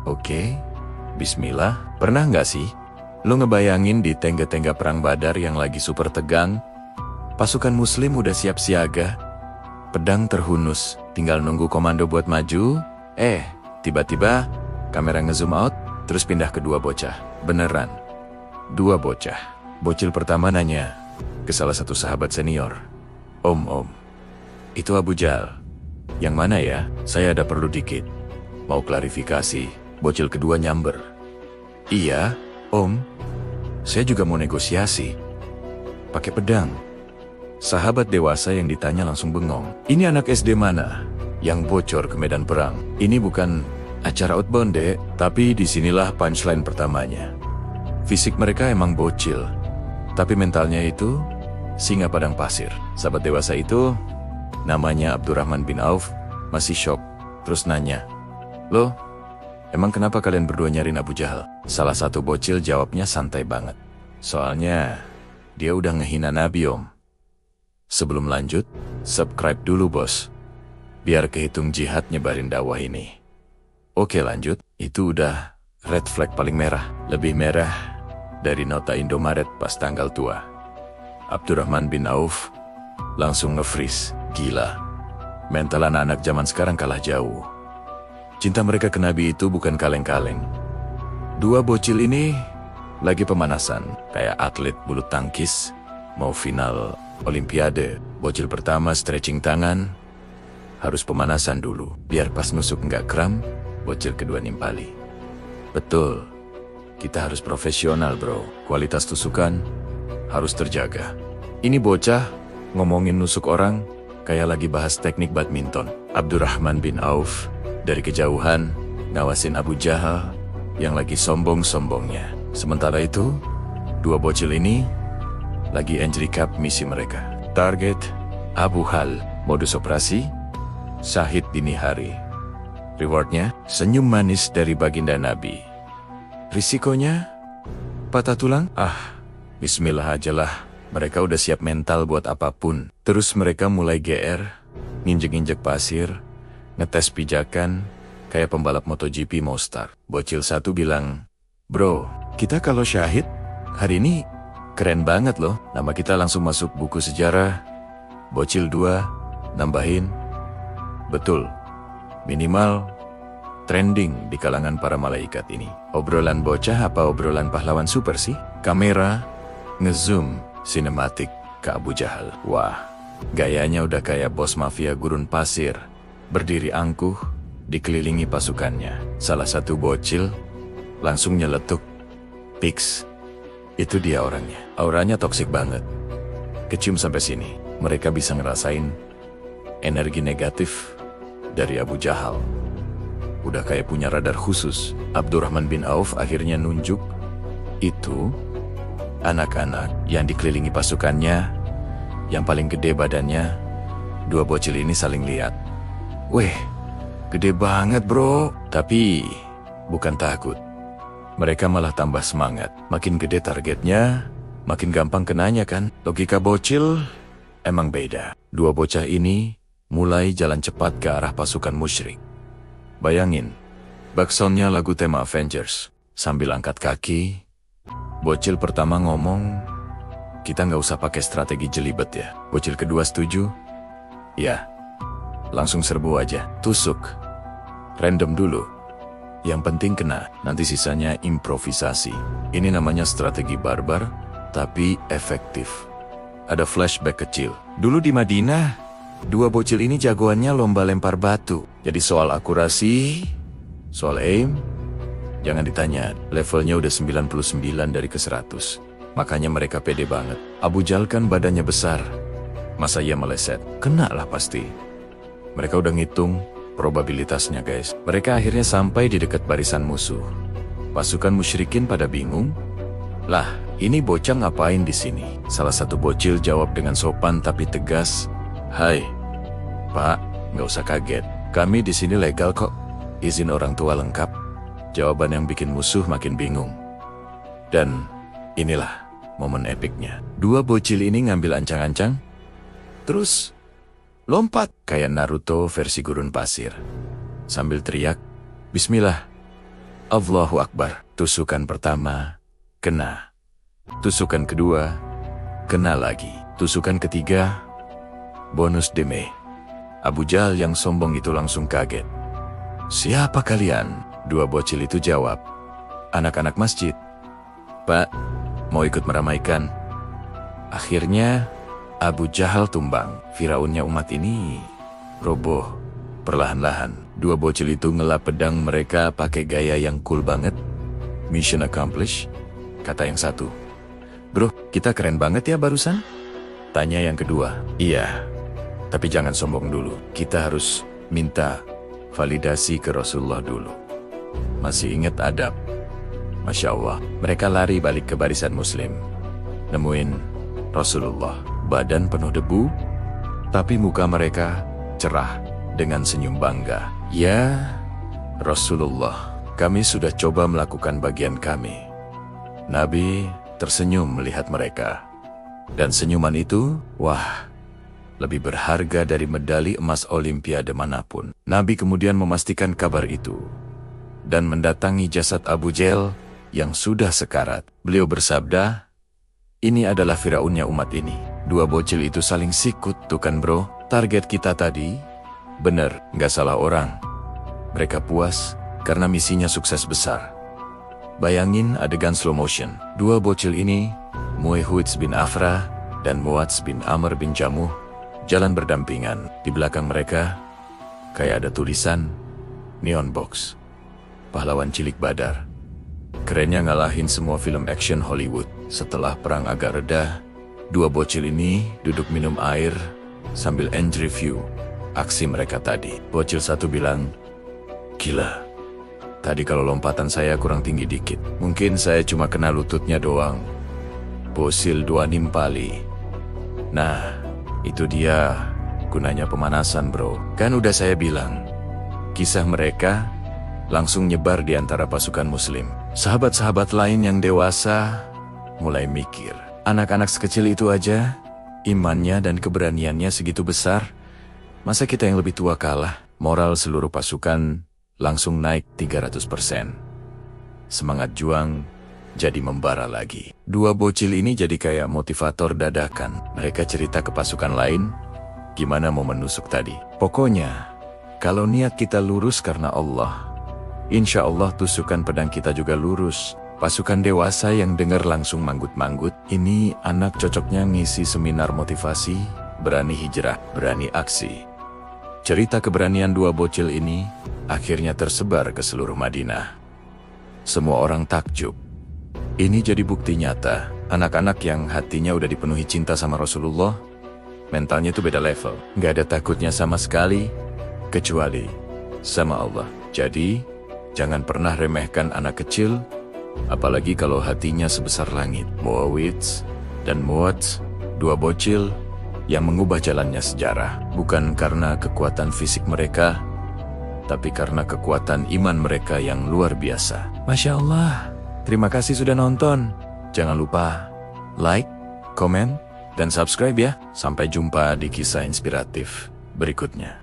Oke, bismillah. Pernah nggak sih lu ngebayangin di tengga-tengga perang Badar yang lagi super tegang? Pasukan muslim udah siap siaga, pedang terhunus, tinggal nunggu komando buat maju. Tiba-tiba kamera ngezoom out, terus pindah ke dua bocah. Beneran, dua bocah. Bocil pertama nanya ke salah satu sahabat senior, Om, itu Abu Jahal. Yang mana ya? Saya ada perlu dikit. Mau klarifikasi. Bocil kedua nyamber. Iya, Om. Saya juga mau negosiasi. Pakai pedang. Sahabat dewasa yang ditanya langsung bengong. Ini anak SD mana yang bocor ke medan perang? Ini bukan acara outbound, Dek, tapi disinilah punchline pertamanya. Fisik mereka emang bocil, tapi mentalnya itu singa padang pasir. Sahabat dewasa itu namanya Abdurrahman bin Auf masih shock, terus nanya, "Loh, emang kenapa kalian berdua nyariin Abu Jahal?" Salah satu bocil jawabnya santai banget. Soalnya dia udah ngehina Nabi, Om. Sebelum lanjut, subscribe dulu, bos. Biar kehitung jihad nyebarin dakwah ini. Oke, lanjut. Itu udah red flag paling merah. Lebih merah dari nota Indomaret pas tanggal tua. Abdurrahman bin Auf langsung nge-freeze. Gila. Mental anak-anak zaman sekarang kalah jauh. Cinta mereka ke Nabi itu bukan kaleng-kaleng. Dua bocil ini lagi pemanasan, kayak atlet bulu tangkis mau final Olimpiade. Bocil pertama stretching tangan, harus pemanasan dulu, biar pas nusuk nggak kram. Bocil kedua nimpali. Betul, kita harus profesional, bro. Kualitas tusukan harus terjaga. Ini bocah ngomongin nusuk orang kayak lagi bahas teknik badminton. Abdurrahman bin Auf dari kejauhan ngawasin Abu Jahal yang lagi sombong-sombongnya. Sementara itu, dua bocil ini lagi end recap misi mereka. Target Abu Jahal, modus operasi syahid dini hari. Rewardnya senyum manis dari baginda Nabi. Risikonya patah tulang? Bismillah ajalah. Mereka udah siap mental buat apapun. Terus mereka mulai GR, nginjek-injek pasir, ngetes pijakan, kayak pembalap MotoGP mau start. Bocil satu bilang, "Bro, kita kalau syahid, hari ini keren banget loh. Nama kita langsung masuk buku sejarah." Bocil dua nambahin, "Betul, minimal trending di kalangan para malaikat ini." Obrolan bocah apa obrolan pahlawan super sih? Kamera ngezoom sinematik ke Abu Jahal. Wah, gayanya udah kayak bos mafia gurun pasir. Berdiri angkuh, dikelilingi pasukannya. Salah satu bocil langsung nyeletuk, "Pix, itu dia orangnya." Auranya toksik banget. Kecium sampai sini, mereka bisa ngerasain energi negatif dari Abu Jahal. Udah kayak punya radar khusus. Abdurrahman bin Auf akhirnya nunjuk itu anak-anak yang dikelilingi pasukannya, yang paling gede badannya. Dua bocil ini saling lihat. "Weh, gede banget, bro." Tapi bukan takut. Mereka malah tambah semangat. Makin gede targetnya, makin gampang kenanya kan? Logika bocil emang beda. Dua bocah ini mulai jalan cepat ke arah pasukan musyrik. Bayangin, backsoundnya lagu tema Avengers. Sambil angkat kaki, bocil pertama ngomong, "Kita nggak usah pakai strategi jelibet ya." Bocil kedua setuju, "Ya, langsung serbu aja, tusuk. Random dulu. Yang penting kena, nanti sisanya improvisasi." Ini namanya strategi barbar, tapi efektif. Ada flashback kecil. Dulu di Madinah, dua bocil ini jagoannya lomba lempar batu. Jadi soal akurasi, soal aim, jangan ditanya, levelnya udah 99 dari ke 100. Makanya mereka pede banget. Abu Jahal kan badannya besar. Masa ia meleset? Kena lah pasti. Mereka udah ngitung probabilitasnya, guys. Mereka akhirnya sampai di dekat barisan musuh. Pasukan musyrikin pada bingung. "Lah, ini bocah ngapain di sini?" Salah satu bocil jawab dengan sopan tapi tegas, "Hai, Pak, nggak usah kaget. Kami di sini legal kok. Izin orang tua lengkap." Jawaban yang bikin musuh makin bingung. Dan inilah momen epiknya. Dua bocil ini ngambil ancang-ancang, terus lompat kayak Naruto versi gurun pasir. Sambil teriak, "Bismillah." Allahu Akbar. Tusukan pertama, kena. Tusukan kedua, kena lagi. Tusukan ketiga, bonus deme. Abu Jahal yang sombong itu langsung kaget. "Siapa kalian?" Dua bocil itu jawab, "Anak-anak masjid. Pak, mau ikut meramaikan." Akhirnya, Abu Jahal tumbang. Firaunnya umat ini roboh perlahan-lahan. Dua bocil itu ngelap pedang mereka pakai gaya yang cool banget. "Mission accomplished," kata yang satu. "Bro, kita keren banget ya barusan?" Tanya yang kedua. "Iya, tapi jangan sombong dulu. Kita harus minta validasi ke Rasulullah dulu. Masih ingat adab?" Masya Allah, mereka lari balik ke barisan muslim. Nemuin Rasulullah, badan penuh debu, tapi muka mereka cerah dengan senyum bangga. "Ya Rasulullah, kami sudah coba melakukan bagian kami." Nabi tersenyum melihat mereka. Dan senyuman itu, wah, lebih berharga dari medali emas olimpiade manapun. Nabi kemudian memastikan kabar itu dan mendatangi jasad Abu Jahal yang sudah sekarat. Beliau bersabda, "Ini adalah Firaunnya umat ini." Dua bocil itu saling sikut. "Tuh kan bro, target kita tadi bener, nggak salah orang." Mereka puas karena misinya sukses besar. Bayangin adegan slow motion. Dua bocil ini, Mu'awiyah bin Afra dan Mu'adz bin Amr bin Jamuh, jalan berdampingan. Di belakang mereka, kayak ada tulisan, "Neon Box, pahlawan cilik Badar." Kerennya ngalahin semua film action Hollywood. Setelah perang agak reda, dua bocil ini duduk minum air sambil enjoy view aksi mereka tadi. Bocil satu bilang, "Gila, tadi kalau lompatan saya kurang tinggi dikit. Mungkin saya cuma kena lututnya doang." Bocil dua nimpali, "Nah, itu dia gunanya pemanasan bro. Kan udah saya bilang." Kisah mereka langsung nyebar di antara pasukan muslim. Sahabat-sahabat lain yang dewasa mulai mikir, anak-anak sekecil itu aja, imannya dan keberaniannya segitu besar, masa kita yang lebih tua kalah? Moral seluruh pasukan langsung naik 300%. Semangat juang jadi membara lagi. Dua bocil ini jadi kayak motivator dadakan. Mereka cerita ke pasukan lain, gimana mau menusuk tadi. Pokoknya, kalau niat kita lurus karena Allah, insya Allah tusukan pedang kita juga lurus. Pasukan dewasa yang dengar langsung manggut-manggut. Ini anak cocoknya ngisi seminar motivasi, berani hijrah, berani aksi. Cerita keberanian dua bocil ini akhirnya tersebar ke seluruh Madinah. Semua orang takjub. Ini jadi bukti nyata, anak-anak yang hatinya udah dipenuhi cinta sama Rasulullah, mentalnya tuh beda level. Nggak ada takutnya sama sekali, kecuali sama Allah. Jadi, jangan pernah remehkan anak kecil, apalagi kalau hatinya sebesar langit. Mu'awiyah dan Mu'adz, dua bocil yang mengubah jalannya sejarah. Bukan karena kekuatan fisik mereka, tapi karena kekuatan iman mereka yang luar biasa. Masya Allah. Terima kasih sudah nonton. Jangan lupa like, komen, dan subscribe ya. Sampai jumpa di kisah inspiratif berikutnya.